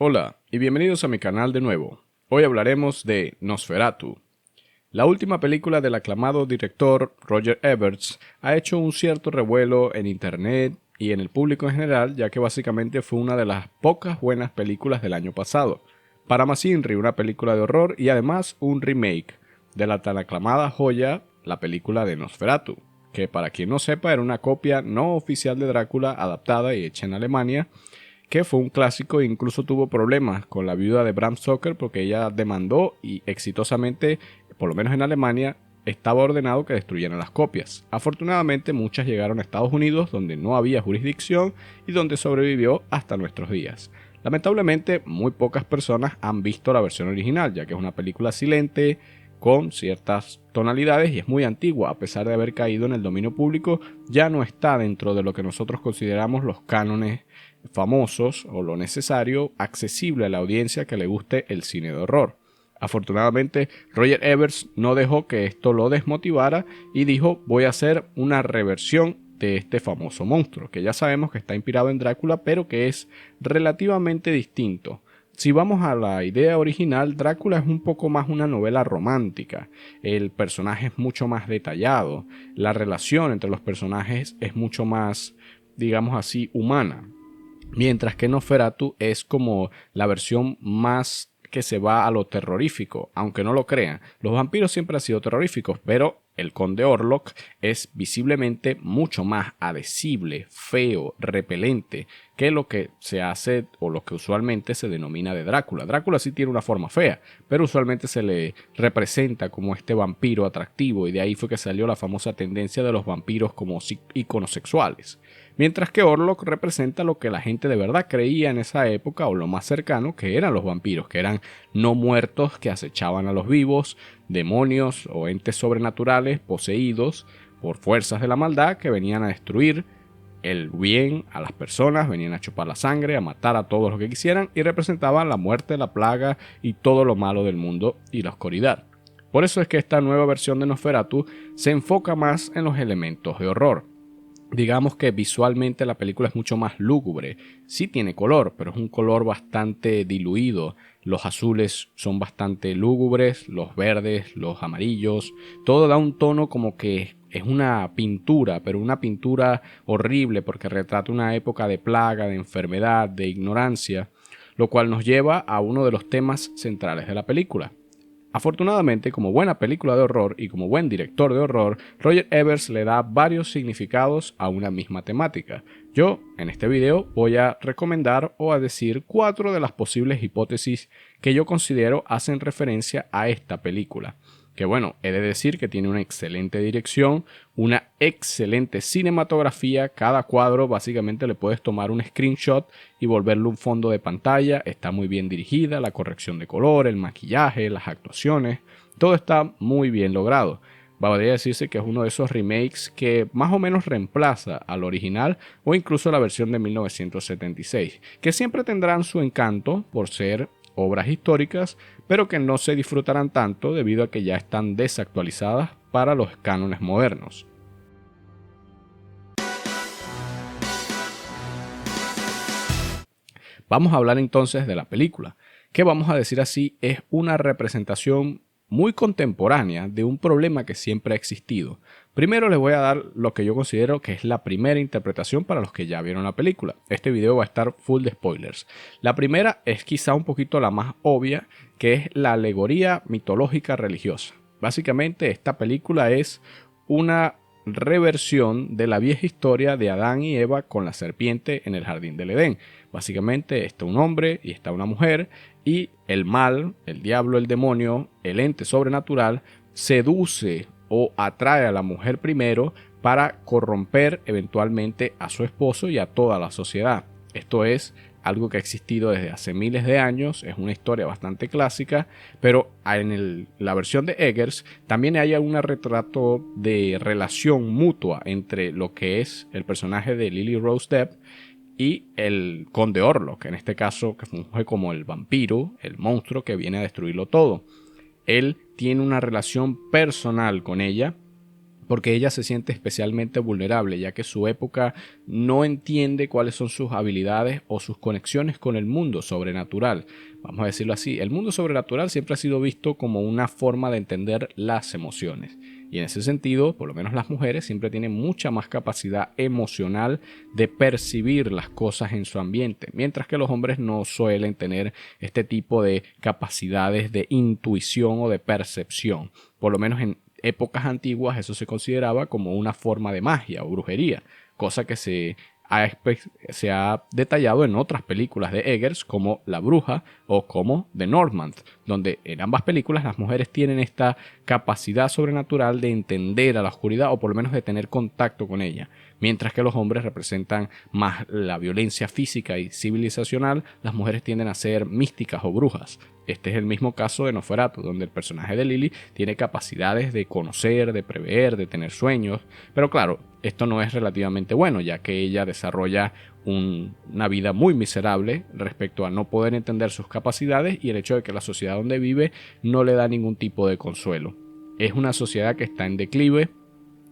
Hola y bienvenidos a mi canal de nuevo. Hoy hablaremos de Nosferatu. La última película del aclamado director Roger Ebert ha hecho un cierto revuelo en internet y en el público en general, ya que básicamente fue una de las pocas buenas películas del año pasado. Para más Inri, una película de horror y además un remake de la tan aclamada joya, la película de Nosferatu, que para quien no sepa era una copia no oficial de Drácula adaptada y hecha en Alemania, que fue un clásico e incluso tuvo problemas con la viuda de Bram Stoker porque ella demandó y exitosamente, por lo menos en Alemania, estaba ordenado que destruyeran las copias. Afortunadamente muchas llegaron a Estados Unidos donde no había jurisdicción y donde sobrevivió hasta nuestros días. Lamentablemente muy pocas personas han visto la versión original, ya que es una película silente, con ciertas tonalidades y es muy antigua. A pesar de haber caído en el dominio público, ya no está dentro de lo que nosotros consideramos los cánones famosos o lo necesario, accesible a la audiencia que le guste el cine de horror. Afortunadamente, Roger Ebert no dejó que esto lo desmotivara y dijo: voy a hacer una reversión de este famoso monstruo, que ya sabemos que está inspirado en Drácula, pero que es relativamente distinto. Si vamos a la idea original, Drácula es un poco más una novela romántica, el personaje es mucho más detallado, la relación entre los personajes es mucho más, digamos así, humana. Mientras que Nosferatu es como la versión más que se va a lo terrorífico, aunque no lo crean. Los vampiros siempre han sido terroríficos, pero el conde Orlok es visiblemente mucho más adhesible, feo, repelente que lo que se hace o lo que usualmente se denomina de Drácula. Drácula sí tiene una forma fea, pero usualmente se le representa como este vampiro atractivo y de ahí fue que salió la famosa tendencia de los vampiros como íconos sexuales. Mientras que Orlok representa lo que la gente de verdad creía en esa época o lo más cercano que eran los vampiros, que eran no muertos que acechaban a los vivos, demonios o entes sobrenaturales poseídos por fuerzas de la maldad que venían a destruir el bien a las personas, venían a chupar la sangre, a matar a todos los que quisieran y representaban la muerte, la plaga y todo lo malo del mundo y la oscuridad. Por eso es que esta nueva versión de Nosferatu se enfoca más en los elementos de horror. Digamos que visualmente la película es mucho más lúgubre. Sí tiene color, pero es un color bastante diluido. Los azules son bastante lúgubres, los verdes, los amarillos. Todo da un tono como que es una pintura, pero una pintura horrible porque retrata una época de plaga, de enfermedad, de ignorancia, lo cual nos lleva a uno de los temas centrales de la película. Afortunadamente, como buena película de horror y como buen director de horror, Roger Ebert le da varios significados a una misma temática. Yo, en este video, voy a recomendar o a decir 4 de las posibles hipótesis que yo considero hacen referencia a esta película. Que bueno, he de decir que tiene una excelente dirección, una excelente cinematografía. Cada cuadro básicamente le puedes tomar un screenshot y volverlo un fondo de pantalla. Está muy bien dirigida, la corrección de color, el maquillaje, las actuaciones, todo está muy bien logrado. Podría decirse que es uno de esos remakes que más o menos reemplaza al original o incluso la versión de 1976, que siempre tendrán su encanto por ser obras históricas, pero que no se disfrutarán tanto debido a que ya están desactualizadas para los cánones modernos. Vamos a hablar entonces de la película, que vamos a decir así es una representación muy contemporánea de un problema que siempre ha existido. Primero les voy a dar lo que yo considero que es la primera interpretación para los que ya vieron la película. Este video va a estar full de spoilers. La primera es quizá un poquito la más obvia, que es la alegoría mitológica religiosa. Básicamente esta película es una reversión de la vieja historia de Adán y Eva con la serpiente en el jardín del Edén. Básicamente está un hombre y está una mujer y el mal, el diablo, el demonio, el ente sobrenatural seduce o atrae a la mujer primero para corromper eventualmente a su esposo y a toda la sociedad. Esto es algo que ha existido desde hace miles de años, es una historia bastante clásica, pero en la versión de Eggers también hay un retrato de relación mutua entre lo que es el personaje de Lily Rose Depp y el conde Orlok, en este caso que funge como el vampiro, el monstruo que viene a destruirlo todo. Él tiene una relación personal con ella porque ella se siente especialmente vulnerable, ya que su época no entiende cuáles son sus habilidades o sus conexiones con el mundo sobrenatural. Vamos a decirlo así, el mundo sobrenatural siempre ha sido visto como una forma de entender las emociones. Y en ese sentido, por lo menos las mujeres siempre tienen mucha más capacidad emocional de percibir las cosas en su ambiente, mientras que los hombres no suelen tener este tipo de capacidades de intuición o de percepción. Por lo menos en épocas antiguas eso se consideraba como una forma de magia o brujería, cosa que se ha detallado en otras películas de Eggers como La Bruja o como The Northman, donde en ambas películas las mujeres tienen esta capacidad sobrenatural de entender a la oscuridad o por lo menos de tener contacto con ella. Mientras que los hombres representan más la violencia física y civilizacional, las mujeres tienden a ser místicas o brujas. Este es el mismo caso de Nosferatu, donde el personaje de Lily tiene capacidades de conocer, de prever, de tener sueños. Pero claro, esto no es relativamente bueno, ya que ella desarrolla una vida muy miserable respecto a no poder entender sus capacidades y el hecho de que la sociedad donde vive no le da ningún tipo de consuelo. Es una sociedad que está en declive.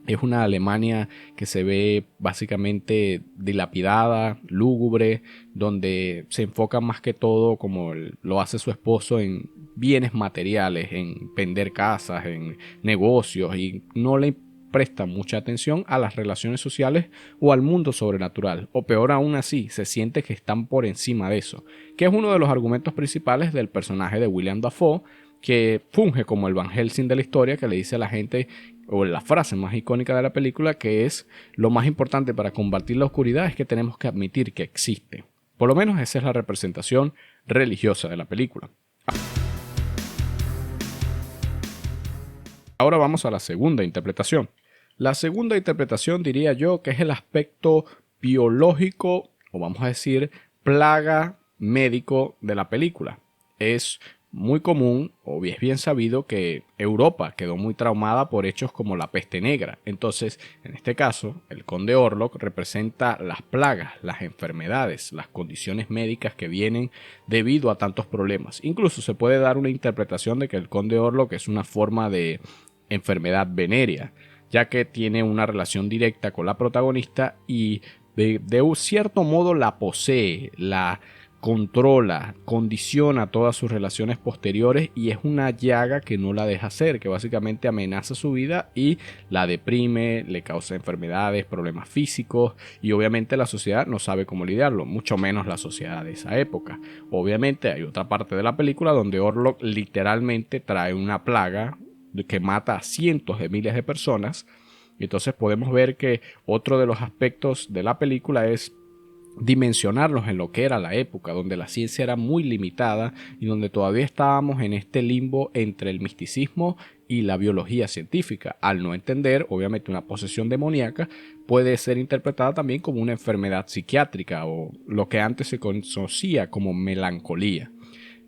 Es una Alemania que se ve básicamente dilapidada, lúgubre, donde se enfoca más que todo, como lo hace su esposo, en bienes materiales, en vender casas, en negocios, y no le presta mucha atención a las relaciones sociales o al mundo sobrenatural, o peor aún así, se siente que están por encima de eso, que es uno de los argumentos principales del personaje de William Dafoe, que funge como el Van Helsing de la historia, que le dice a la gente, o la frase más icónica de la película, que es: lo más importante para combatir la oscuridad es que tenemos que admitir que existe. Por lo menos esa es la representación religiosa de la película. Ahora vamos a la segunda interpretación. La segunda interpretación diría yo que es el aspecto biológico, o vamos a decir plaga médico de la película. Es muy común, o es bien sabido, que Europa quedó muy traumada por hechos como la peste negra. Entonces, en este caso, el conde Orlok representa las plagas, las enfermedades, las condiciones médicas que vienen debido a tantos problemas. Incluso se puede dar una interpretación de que el conde Orlok es una forma de enfermedad venérea, ya que tiene una relación directa con la protagonista y de un cierto modo la posee, la controla, condiciona todas sus relaciones posteriores, y es una llaga que no la deja ser, que básicamente amenaza su vida y la deprime, le causa enfermedades, problemas físicos, y obviamente la sociedad no sabe cómo lidiarlo, mucho menos la sociedad de esa época. Obviamente hay otra parte de la película donde Orlok literalmente trae una plaga que mata a cientos de miles de personas. Entonces podemos ver que otro de los aspectos de la película es dimensionarlos en lo que era la época, donde la ciencia era muy limitada y donde todavía estábamos en este limbo entre el misticismo y la biología científica. Al no entender, obviamente, una posesión demoníaca puede ser interpretada también como una enfermedad psiquiátrica, o lo que antes se conocía como melancolía.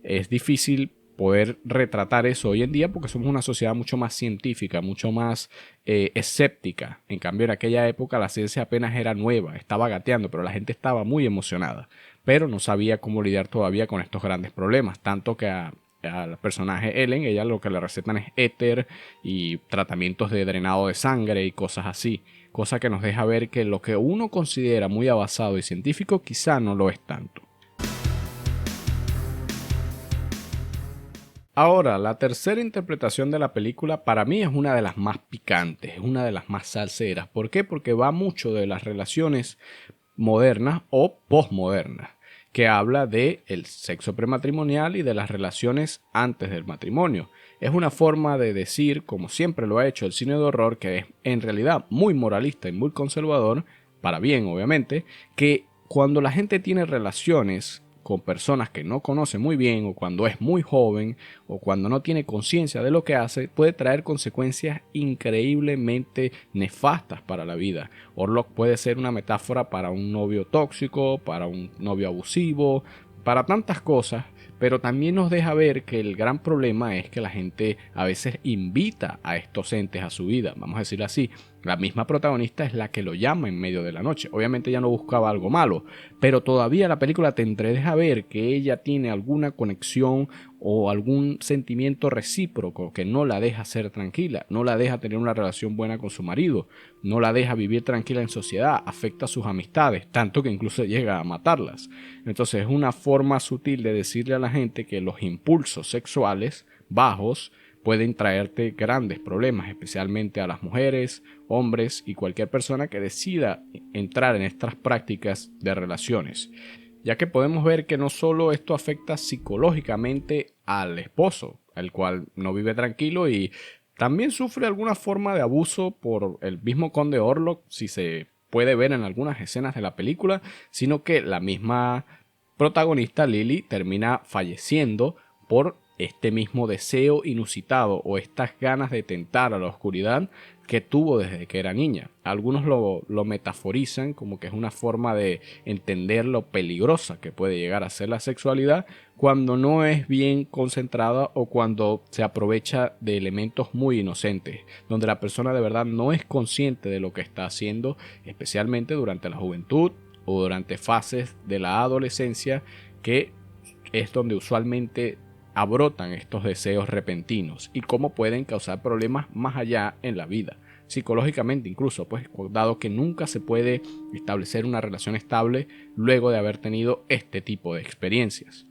Es difícil poder retratar eso hoy en día porque somos una sociedad mucho más científica, mucho más escéptica. En cambio, en aquella época la ciencia apenas era nueva, estaba gateando, pero la gente estaba muy emocionada, pero no sabía cómo lidiar todavía con estos grandes problemas, tanto que al personaje Ellen, ella lo que le recetan es éter y tratamientos de drenado de sangre y cosas así, cosa que nos deja ver que lo que uno considera muy avanzado y científico quizá no lo es tanto. Ahora, la tercera interpretación de la película para mí es una de las más picantes, es una de las más salseras. ¿Por qué? Porque va mucho de las relaciones modernas o posmodernas, que habla de el sexo prematrimonial y de las relaciones antes del matrimonio. Es una forma de decir, como siempre lo ha hecho el cine de horror, que es en realidad muy moralista y muy conservador, para bien obviamente, que cuando la gente tiene relaciones con personas que no conoce muy bien, o cuando es muy joven, o cuando no tiene conciencia de lo que hace, puede traer consecuencias increíblemente nefastas para la vida. Orlok puede ser una metáfora para un novio tóxico, para un novio abusivo, para tantas cosas, pero también nos deja ver que el gran problema es que la gente a veces invita a estos entes a su vida, vamos a decirlo así. La misma protagonista es la que lo llama en medio de la noche. Obviamente ella no buscaba algo malo, pero todavía la película te deja ver que ella tiene alguna conexión o algún sentimiento recíproco que no la deja ser tranquila, no la deja tener una relación buena con su marido, no la deja vivir tranquila en sociedad, afecta a sus amistades, tanto que incluso llega a matarlas. Entonces es una forma sutil de decirle a la gente que los impulsos sexuales bajos pueden traerte grandes problemas, especialmente a las mujeres, hombres y cualquier persona que decida entrar en estas prácticas de relaciones, ya que podemos ver que no solo esto afecta psicológicamente al esposo, el cual no vive tranquilo y también sufre alguna forma de abuso por el mismo conde Orlok, si se puede ver en algunas escenas de la película, sino que la misma protagonista Lily termina falleciendo por este mismo deseo inusitado o estas ganas de tentar a la oscuridad que tuvo desde que era niña. Algunos lo metaforizan como que es una forma de entender lo peligrosa que puede llegar a ser la sexualidad cuando no es bien concentrada o cuando se aprovecha de elementos muy inocentes, donde la persona de verdad no es consciente de lo que está haciendo, especialmente durante la juventud o durante fases de la adolescencia, que es donde usualmente abrotan estos deseos repentinos y cómo pueden causar problemas más allá en la vida, psicológicamente incluso, pues dado que nunca se puede establecer una relación estable luego de haber tenido este tipo de experiencias.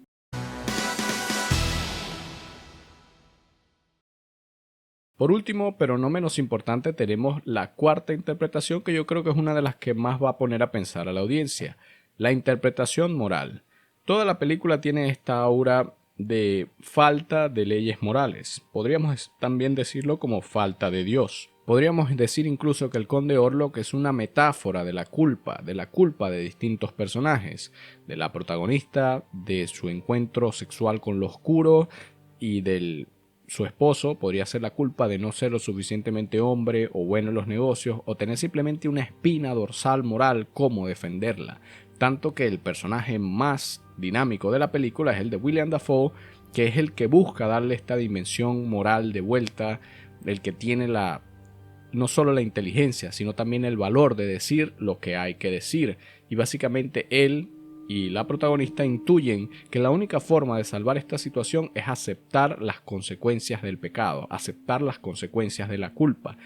Por último, pero no menos importante, tenemos la cuarta interpretación, que yo creo que es una de las que más va a poner a pensar a la audiencia: la interpretación moral. Toda la película tiene esta aura de falta de leyes morales. Podríamos también decirlo como falta de Dios. Podríamos decir incluso que el conde Orlok es una metáfora de la culpa de distintos personajes, de la protagonista, de su encuentro sexual con lo oscuro y del su esposo. Podría ser la culpa de no ser lo suficientemente hombre o bueno en los negocios, o tener simplemente una espina dorsal moral, cómo defenderla. Tanto que el personaje más dinámico de la película es el de William Dafoe, que es el que busca darle esta dimensión moral de vuelta, el que tiene no solo la inteligencia, sino también el valor de decir lo que hay que decir. Y básicamente él y la protagonista intuyen que la única forma de salvar esta situación es aceptar las consecuencias del pecado, aceptar las consecuencias de la culpa,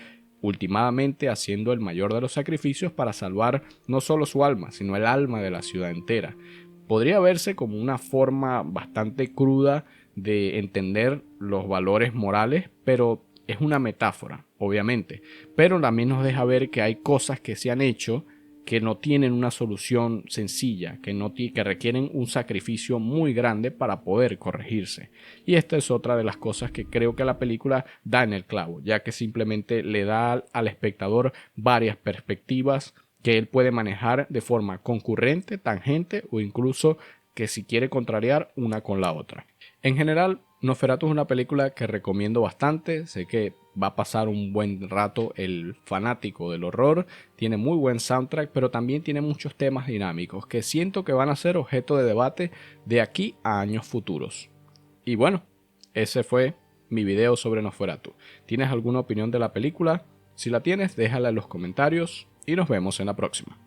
ultimadamente haciendo el mayor de los sacrificios para salvar no solo su alma, sino el alma de la ciudad entera. Podría verse como una forma bastante cruda de entender los valores morales, pero es una metáfora, obviamente. Pero también nos deja ver que hay cosas que se han hecho que no tienen una solución sencilla, que requieren un sacrificio muy grande para poder corregirse. Y esta es otra de las cosas que creo que la película da en el clavo, ya que simplemente le da al espectador varias perspectivas que él puede manejar de forma concurrente, tangente o incluso que si quiere contrariar una con la otra. En general, Nosferatu es una película que recomiendo bastante. Sé que va a pasar un buen rato el fanático del horror. Tiene muy buen soundtrack, pero también tiene muchos temas dinámicos que siento que van a ser objeto de debate de aquí a años futuros. Y bueno, ese fue mi video sobre Nosferatu. ¿Tienes alguna opinión de la película? Si la tienes, déjala en los comentarios y nos vemos en la próxima.